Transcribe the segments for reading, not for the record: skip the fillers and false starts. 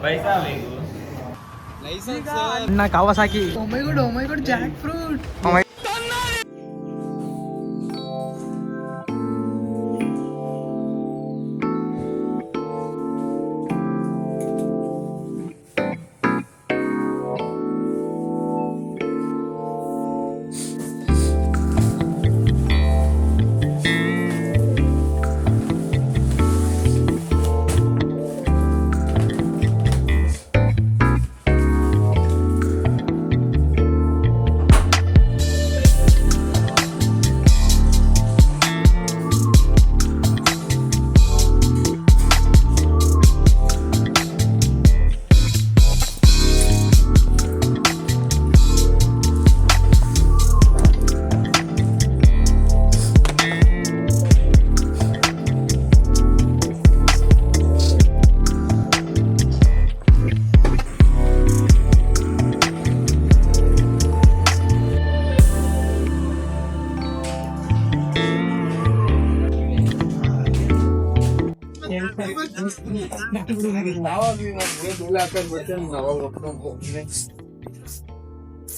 पैसा ಬೇಕು ಲೈಸೆನ್ಸ್ ಅಣ್ಣ ಕಾವಾಸಾಕಿ. Oh my god, jackfruit.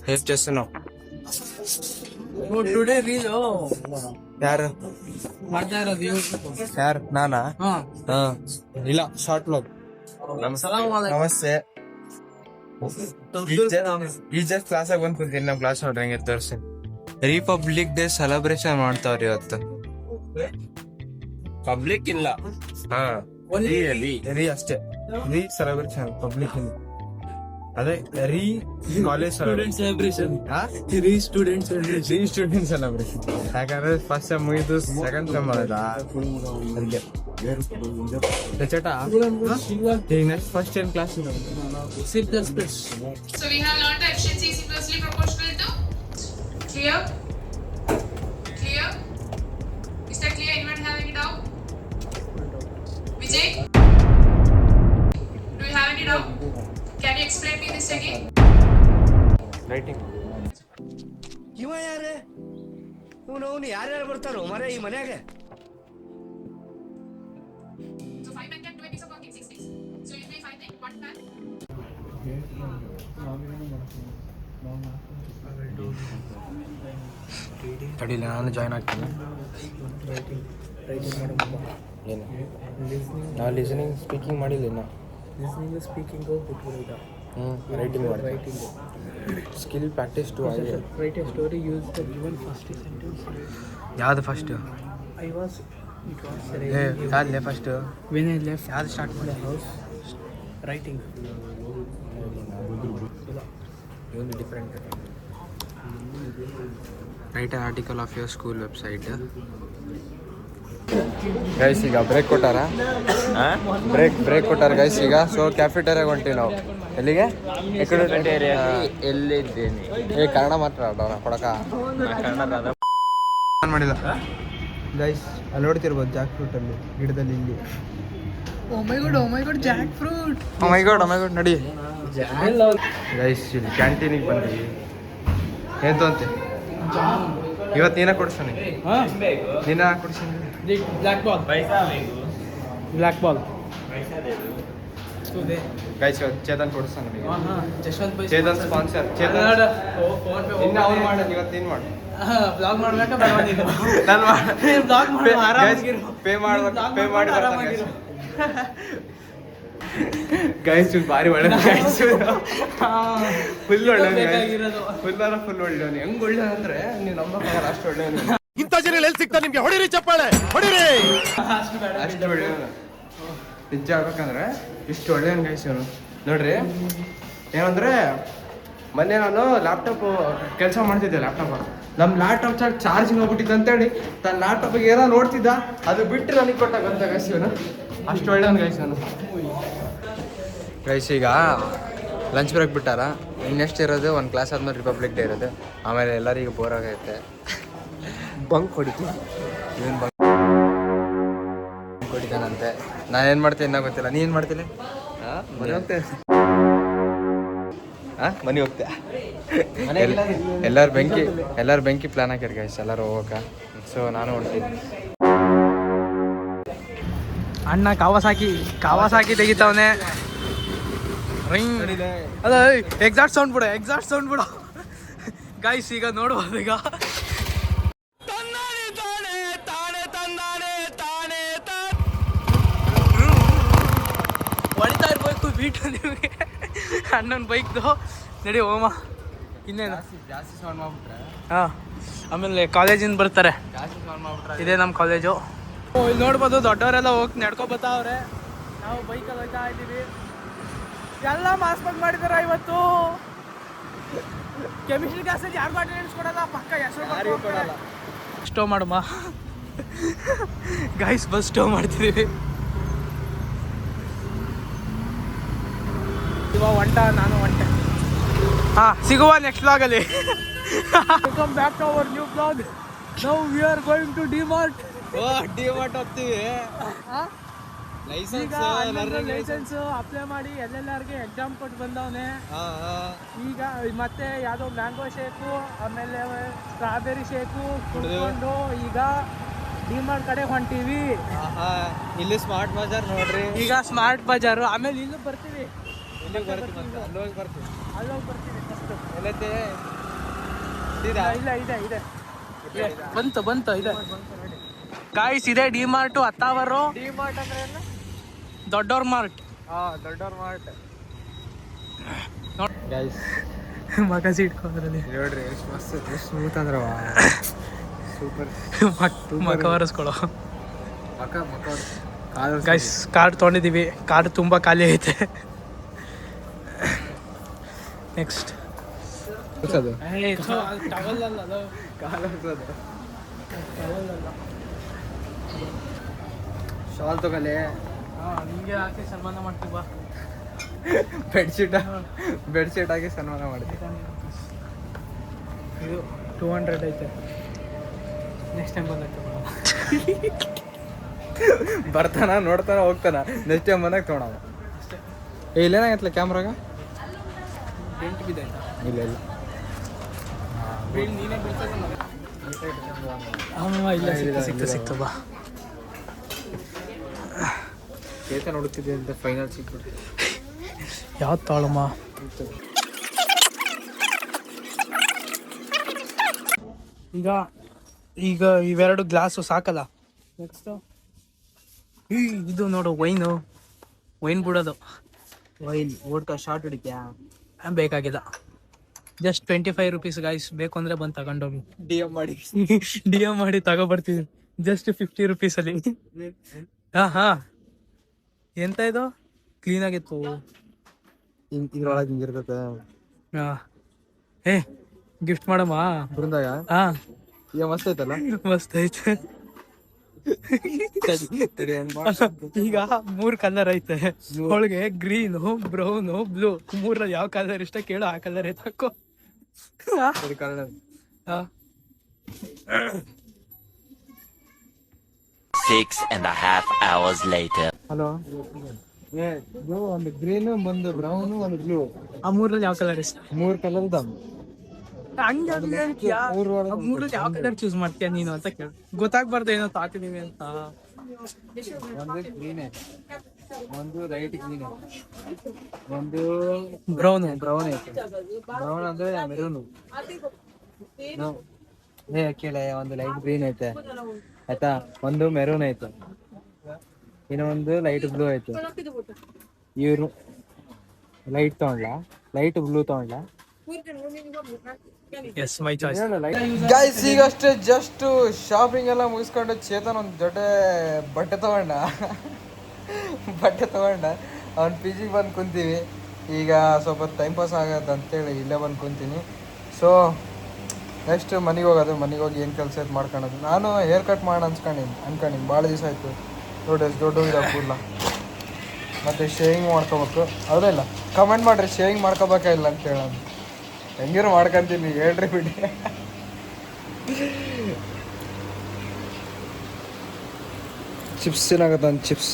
ಹೇಗೆ చేస్తున్నావు? Today reel ಯಾರು ಮಾಡ್ತಾ ಇರೋದು ಯಾರು? ನಾನಾ? ಇಲ್ಲ, ಶಾರ್ಟ್ ಬ್ಲಾಗ್. ನಮಸ್ತೆ. ಈ ಜಸ್ಟ್ ಕ್ಲಾಸಾಗ ಬಂದ್ ಕೂತೀನಿ. ನಮ್ಮ ಕ್ಲಾಸ್ ನೋಡ್ರಿ ಹೆಂಗೆ ತೋರಿಸಿ. ರಿಪಬ್ಲಿಕ್ ಡೇ ಸೆಲೆಬ್ರೇಷನ್ ಮಾಡ್ತಾವ್ರಿ ಇವತ್ತು. ಪಬ್ಲಿಕ್ ಇಲ್ಲ. ರೀ ಅಷ್ಟೇ. ರೀ ಸೆಲೆಬ್ರೇಷನ್, ಪಬ್ಲಿಕ್ ಇಲ್ಲ. ಅದೇ ರೀ ಕಾಲೇಜ್ ಸೆಲೆಬ್ರೇಷನ್. ರೀ ಸ್ಟೂಡೆಂಟ್ ಸೆಲೆಬ್ರೇಷನ್. ಯಾಕಂದ್ರೆ ಫಸ್ಟ್ ಸೆಮ್ ಮುಗಿದು ಸೆಕೆಂಡ್ ಸೆಮ್ ಅದಲ್ಲ ಅದಕ್ಕೆ ಚಟ. ಈಗ ನೆಕ್ಸ್ಟ್ ಫಸ್ಟ್ ಏನ್ ಕ್ಲಾಸ್ ಇದೆ? C++. So we have learned the efficiency is inversely proportional to clear. Is that clear? Anyone have any doubt? Vijay, do you have any doubt? Can you explain me this again? Writing. ಇವ ಯಾರೇ? ಇವನು ಯಾರ್ಯಾರು ಬರ್ತಾರೋ ಮರೆ ಈ ಮನ್ಯಾಗ? So 5 men can do a piece of work in 6 days. So you pay 5 men, 1 man. ತಡಿಲ್ಲ, ನಾನು join ಆಗ್ತೀನಿ. ಏನು ನಾವು ಲಿಸನಿಂಗ್ ಸ್ಪೀಕಿಂಗ್ ಮಾಡಿಲ್ಲ ಇನ್ನು. ಸ್ಪೀಕಿಂಗ್ ರೈಟಿಂಗ್ ಮಾಡಿ. ಸ್ಕಿಲ್ ಪ್ರಾಕ್ಟೀಸ್ ಟು ಆಗಿದೆ. Write a story, use the given first sentence. ಯಾವ್ದು first? It was ಯಾವ್ದು ಫಸ್ಟ್? when I left ಯಾವ್ದು ಸ್ಟಾರ್ಟ್ ಮಾಡಿ? the house, writing. ಒಂದು different. Right an article of your school website. Guys ಈಗ break ಕೊಟ್ಟಾರ. Break ಕೊಟ್ಟಾರ guys ಈಗ. So ಕ್ಯಾಫೆಟೇರಿಯಾಗ ಹೊಂಟಿವಿ ನಾವು. ಎಲ್ಲಿಗೆ? ಎಲ್ಲಿದ್ದೇನೆ? ಕನ್ನಡ ಮಾತ್ರ ಕೊಡಕ ಮಾಡಿಲ್ಲ ಗೈಸ್. ಅಲ್ಲಿ ನೋಡ್ತಿರ್ಬೋದು ಜಾಕ್ ಫ್ರೂಟ್ ಅಲ್ಲಿ ಗಿಡದಲ್ಲಿ ಇಲ್ಲಿ. Oh my god, jackfruit. Oh my god ನಡಿ ಗೈಸ್. ಇಲ್ಲಿ ಕ್ಯಾಂಟೀನಿಗೆ ಬಂದ್ವಿ. ಏನು ತೊಂತೆ ಇವತ್ತು ನೀನ ಕೊಡ್ಸಾನೆ? ನೀನ ಕೊಡ್ಸಾನೆ. Black ball. पैसा ಬೇಕು. Black ball. पैसा दे दो. ಗೈಸ್ ಚೇತನ್ ಕೊಡ್ಸಾನೆ ನಿಮಗೆ. Jashwanth by Chetan sponsor. ಚೇತನ್ ಇನ್ನು ಅವ್ನು ಮಾಡೋದು ಇವತ್ತು ಏನು ಮಾಡು? ಬ್ಲಾಗ್ ಮಾಡ್ಬೇಕಾ ಬೇಡ ನೀನು? ನಾನು ಬ್ಲಾಗ್ ಮಾಡಿ ಆರಾಮಾಗಿರು. ಪೇ ಮಾಡಿ ಗೈಸ್ ಭಾರಿ ಒಳ್ಳೆ ಗೈಸ್. ಫುಲ್ ಒಳ್ಳೆ ಫುಲ್ ಒಳ್ಳೆ. ಹೆಂಗ್ ಒಳ್ಳೆ ಅಂದ್ರೆ ನೀವು ನಂಬಕ್ಕಾಗಲ್ಲ ಅಷ್ಟು ಒಳ್ಳೆ. ಇಂಥ ಜನ ಎಲ್ಲಿ ಸಿಗ್ತಾರೆ ನಿಮ್ಗೆ? ಹೊಡಿರಿ ಚಪ್ಪಾಳೆ, ಹೊಡಿರಿ. ಅಷ್ಟು ಒಳ್ಳೆ ನಿಜ ಆಗ್ಬೇಕಂದ್ರೆ ಇಷ್ಟು ಒಳ್ಳೆ ಗೈಸ್ ಇವನು. ನೋಡ್ರಿ ಏನಂದ್ರೆ ಮೊನ್ನೆ ನಾನು ಲ್ಯಾಪ್ಟಾಪ್ ಕೆಲಸ ಮಾಡ್ತಿದ್ದೆ. ನಮ್ಮ ಲ್ಯಾಪ್ಟಾಪ್ ಚಾರ್ಜಿಂಗ್ ಹೋಗ್ಬಿಟ್ಟಿದ್ದೆ ಅಂತೇಳಿ ತನ್ನ ಲ್ಯಾಪ್ಟಾಪಿಗೆ ಏನೋ ನೋಡ್ತಿದ್ದ. ಅದು ಬಿಟ್ಟು ನನಗೆ ಕೊಟ್ಟಾಗಂತ ಗೈಸ್ ಇವನು. ಅಷ್ಟು ಒಳ್ಳೆ ಗೈಸ್ ಇವನು. ಗೈಸ್ ಈಗ ಲಂಚ್ ಬ್ರೇಕ್ ಬಿಟ್ಟಾರ. ನೆಕ್ಸ್ಟ್ ಇರೋದು ಒಂದು ಕ್ಲಾಸ್ ಆದ್ಮೇಲೆ ರಿಪಬ್ಲಿಕ್ ಡೇ ಇರೋದು. ಆಮೇಲೆ ಎಲ್ಲರಿಗೂ ಬೋರ್ ಆಗೈತೆ. ಬಂಕ್ ಹೊಡಿತೀವಿ. ಇವನು ಬಂಕ್ ಹೊಡಿತಾನಂತೆ. ನಾನೇನು ಮಾಡ್ತೀನಿ ಇನ್ನೂ ಗೊತ್ತಿಲ್ಲ. ನೀನು ಏನು ಮಾಡ್ತೀನಿ? ಮನೆ ಹೋಗ್ತೇನೆ. ಮನೆ ಹೋಗ್ತೆ. ಎಲ್ಲರೂ ಬೆಂಕಿ ಪ್ಲಾನ್ ಹಾಕ್ಯಾರ ಗೈಸ್. ಎಲ್ಲರೂ ಹೋಗೋಕೆ. ಸೊ ನಾನು ಹೊಡ್ತೀನಿ. ಅಣ್ಣ ಕಾವಾಸಾಕಿ ತೆಗಿತಾವನೆ. ಅಲ್ಲ ಎಕ್ಸಾಕ್ಟ್ ಸೌಂಡ್ ಬಿಡ ಗೈಸ್ ಈಗ ನೋಡ್ಬೋದು ಈಗ ಹೊಡಿತಾ ಇರ್ಬೇಕು ಬೀಟು ನಿಮಗೆ ಅಣ್ಣನ ಬೈಕ್ದು ನಡಿ ಹೋಮ ಇನ್ನೇನು ಜಾಸ್ತಿ ಸೌಂಡ್ ಮಾಡ್ಬಿಟ್ರೆ ಹಾಂ ಆಮೇಲೆ ಕಾಲೇಜಿಂದ ಬರ್ತಾರೆ ಜಾಸ್ತಿ ಸೌಂಡ್ ಮಾಡ್ಬಿಟ್ರೆ ಇದೇ ನಮ್ಮ ಕಾಲೇಜು. ಇಲ್ಲಿ ನೋಡ್ಬೋದು ದೊಡ್ಡವರೆಲ್ಲ ಹೋಗಿ ನಡ್ಕೊ ಬರ್ತಾವ್ರೆ, ನಾವು ಬೈಕಲ್ಲಿ ಹೋಗ್ತಾ ಇದ್ದೀವಿ. ಎಲ್ಲ ಮಾಸ್ಕ್ ಮಾಡಿದಾರೆ ಇವತ್ತು. ಕೆಮಿಸ್ಟ್ರಿ ಕ್ಲಾಸಲ್ಲಿ ಯಾರು ಅಟೆಂಡೆನ್ಸ್ ಕೊಡಲ್ಲ, ಪಕ್ಕ ಹೆಸರು ಕೊಡಲ್ಲ. ಸ್ಟೋ ಮಾಡಮ್ಮ ಗೈಸ್, ಬಸ್ ಸ್ಟೋ ಮಾಡ್ತಿದ್ದೀವಿ. ಇವಾಗ ನಾನು ಒಂಟೆ. ಹಾಂ, ಸಿಗುವ ನೆಕ್ಸ್ಟ್ ವ್ಲಾಗಲ್ಲಿ. Welcome back to our new vlog. Now we are going to DMart. DMart ಹೋಗ್ತೀವಿ. ಲೈಸೆನ್ಸ್ ಅಪ್ಲೈ ಮಾಡಿ ಎಲ್ಲೆಲ್ಲರಿಗೆ ಎಕ್ಸಾಮ್ ಕೊಟ್ಟು ಬಂದವನೆ. ಈಗ ಮತ್ತೆ ಯಾವುದೋ ಮ್ಯಾಂಗೋ ಶೇಕು, ಆಮೇಲೆ ಸ್ಟ್ರಾಬೆರಿ ಶೇಕು ಕುಡ್ಕೊಂಡು ಈಗ ಡಿಮಾರ್ಟ್ ಕಡೆ ಹೊಂಟೀವಿ. ಇಲ್ಲಿ ಸ್ಮಾರ್ಟ್ ಬಜಾರ್ ನೋಡ್ರಿ. ಈಗ ಸ್ಮಾರ್ಟ್ ಬಜಾರು, ಆಮೇಲೆ ಇಲ್ಲೂ ಬರ್ತೀವಿ. ಇಲ್ಲಿಗೆ ಬರ್ತೀವಿ, ಅಲ್ಲೋಗಿ ಬರ್ತೀವಿ. ಅಲ್ಲೋಗಿ ಬರ್ತೀವಿ ಫಸ್ಟ್. ಎಲ್ಲೈತೆ? ಇದೆ ಬಂತು ಇದೆ ಗಾಯ್ಸ್. ಇದೆ ಡಿಮಾರ್ಟು ಹತ್ತಾವರು. ಡಿಮಾರ್ಟ್ ಅಂದ್ರೆ ಏನು? ದೊಡ್ಡವ್ರ ಮಾರ್ಟ್. ದೊಡ್ಡವ್ರ ಮಾರ್ಟ್ ನೋಡಿ ಗೈಸ್. ಮಗ ಇಟ್ಕೊಂಡ್ರಲ್ಲಿ ನೋಡ್ರಿ ಎಷ್ಟು ಮಸ್ತ್, ಎಷ್ಟು ಸ್ಮೂತ್ ಅಂದ್ರ ಸೂಪರ್. ಮಗ ಒರೆಸ್ಕೊಳ್ಳೋ ಮಕ್ಕ ಗೈಸ್. ಕಾರ್ಡ್ ತೊಗೊಂಡಿದ್ದೀವಿ, ಕಾರ್ಡ್ ತುಂಬ ಖಾಲಿ ಐತೆ. ನೆಕ್ಸ್ಟ್ ಶಾಲ್ ತಗೊಳ್ಳಿ. ನಿಮಗೆ ಹಾಕಿ ಸನ್ಮಾನ ಮಾಡ್ತೀವ. ಬೆಡ್ಶೀಟ್ ಹಾಕಿ ಸನ್ಮಾನ ಮಾಡ್ತೀವಿ. ಇದು 200 ಐತೆ. ನೆಕ್ಸ್ಟ್ ಟೈಮ್ ಬಂದಾಗ ಬರ್ತಾನ, ನೋಡ್ತಾನ, ಹೋಗ್ತಾನ. ನೆಕ್ಸ್ಟ್ ಟೈಮ್ ಬಂದಾಗ ತೊಗೊಳವ. ಇಲ್ಲೇನಾಗತ್ತಲ್ಲ ಕ್ಯಾಮ್ರಾಗ? ಬೆಂಟ್ ಬಿದ್ದಾಯ್ತಾ? ಇಲ್ಲ ನೀನೇ ಇಲ್ಲ, ಸಿಕ್ತು ಬಾ. ಚೇತನ ನೋಡುತ್ತಿದ್ದೆ ಅಂತ ಫೈನಲ್ ಸಿಕ್ಬಿಟ್ಟು ಯಾವ್ದು ತಾಳಮ್ಮ? ಈಗ ಇವೆರಡು ಗ್ಲಾಸು ಸಾಕಲ್ಲ. ನೆಕ್ಸ್ಟ್ ಇದು ನೋಡು, ವೈನ್ ಬಿಡೋದು. ವೈನ್ ಓಡ್ಕಾ ಶಾರ್ಟ್ ಹೊಡಿತ್ಯಾ? ಬೇಕಾಗಿಲ್ಲ, ಜಸ್ಟ್ 25 rupees ಗಾಯ್ಸ್. ಬೇಕು ಅಂದ್ರೆ ಬಂದು ತಗೊಂಡೋಗಿ ಡಿ ಎಮ್ ಮಾಡಿ ತಗೊಬರ್ತೀವಿ. ಜಸ್ಟ್ 50 rupees ಅಲ್ಲಿ. ಹಾ ಎಂತ ಇದು ಕ್ಲೀನ್ ಆಗಿತ್ತು. ಇದ್ರೊಳಗೆ ಹಿಂಗಿರ್ತದೆ. ಗಿಫ್ಟ್ ಮಾಡಮ್ಮ ಬೃಂದಾಗ. ಹಾ, ಈಗ ಮಸ್ತ್ ಐತಲ್ಲ? ಮಸ್ತ್ ಐತೆ. ಈಗ 3 ಕಲರ್ ಐತೆ ಅವಳಿಗೆ, ಗ್ರೀನು, ಬ್ರೌನು, ಬ್ಲೂ. 3ರಲ್ಲಿ ಯಾವ ಕಲರ್ ಇಷ್ಟ ಕೇಳು, ಆ ಕಲರ್ ಐತೆ ಹಾಕೋ. ಹಾ, 6.5 hours later. ಹಲೋ, ಒಂದು ಗ್ರೀನ್, ಒಂದು ಬ್ರೌನ್, ಒಂದು ಬ್ಲೂ. ಆ 3ರಲ್ಲಿ ಯಾವ ಕಲರ್ ಇಷ್ಟ? 3 ಕಲರ್ ಇದಾವ. ಮೂರಲ್ಲಿ ಯಾವ ಕಲರ್ ಚೂಸ್ ಮಾಡ್ತೀಯ ನೀನು ಅಂತ ಕೇಳು. ಗೊತ್ತಾಗ್ಬಾರ್ದು ಏನೋ ತಾತಿದೀವಿ ಅಂತ. ಒಂದು ಗ್ರೀನ್ ಐತೆ, ಒಂದು ಲೈಟ್ ಗ್ರೀನ್ ಐತೆ, ಒಂದು ಬ್ರೌನ್ ಐತೆ. ಬ್ರೌನ್ ಅಂದ್ರೆ ಮೆರೂನು. ಕೇಳ, ಒಂದು ಲೈಟ್ ಗ್ರೀನ್ ಐತೆ ಆಯ್ತಾ, ಒಂದು ಮೆರೂನ್ ಐತೆ, ಇನ್ನು ಒಂದು ಲೈಟ್ ಬ್ಲೂ ಐತೆ. ಇವ್ರು ಲೈಟ್ ತಗೊಂಡ್ಲಾ, ಲೈಟ್ ಬ್ಲೂ ತಗೊಂಡ್ಲಾ? Yes, my choice. ಗೈಸ್, ಈಗಷ್ಟೇ ಜಸ್ಟ್ ಶಾಪಿಂಗ್ ಎಲ್ಲ ಮುಗಿಸ್ಕೊಂಡು ಚೇತನ್ ಒಂದು ದೊಡ್ಡ ಬಟ್ಟೆ ತಗೊಂಡ. ಅವ್ನ ಪಿ ಜಿಗೆ ಬಂದು ಕುಂತೀವಿ. ಈಗ ಸ್ವಲ್ಪ ಟೈಮ್ ಪಾಸ್ ಆಗೋದು ಅಂತೇಳಿ ಇಲ್ಲೇ ಬಂದು ಕುಂತೀನಿ. ಸೊ ನೆಕ್ಸ್ಟ್ ಮನೆಗೆ ಹೋಗೋದು. ಮನೆಗೆ ಹೋಗಿ ಏನು ಕೆಲಸ ಐತೆ ಮಾಡ್ಕೊಳೋದು. ನಾನು ಹೇರ್ ಕಟ್ ಮಾಡೋಣ ಅನ್ಕೊಂಡಿನಿ ಭಾಳ ದಿವಸ ಆಯಿತು. ನೋಡಿ ಎಷ್ಟು ದೊಡ್ಡ ಇದಾವೆ ಕೂದಲ. ಮತ್ತು ಶೇವಿಂಗ್ ಮಾಡ್ಕೋಬೇಕು. ಹೌದಿಲ್ಲ? ಕಮೆಂಟ್ ಮಾಡಿರಿ, ಶೇವಿಂಗ್ ಮಾಡ್ಕೋಬೇಕಾ ಇಲ್ಲ ಅಂತ ಹೇಳೋದು. ಹೆಂಗಿರೋ ಮಾಡ್ಕೊಂತೀನಿ, ಹೇಳ್ರಿ ಬಿಡಿ. ಚಿಪ್ಸ್ ಏನಾಗತ್ತ? ಚಿಪ್ಸ್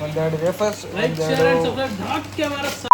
ಒಂದೆರಡು ವೇಫರ್ಸ್, ಒಂದೆರಡು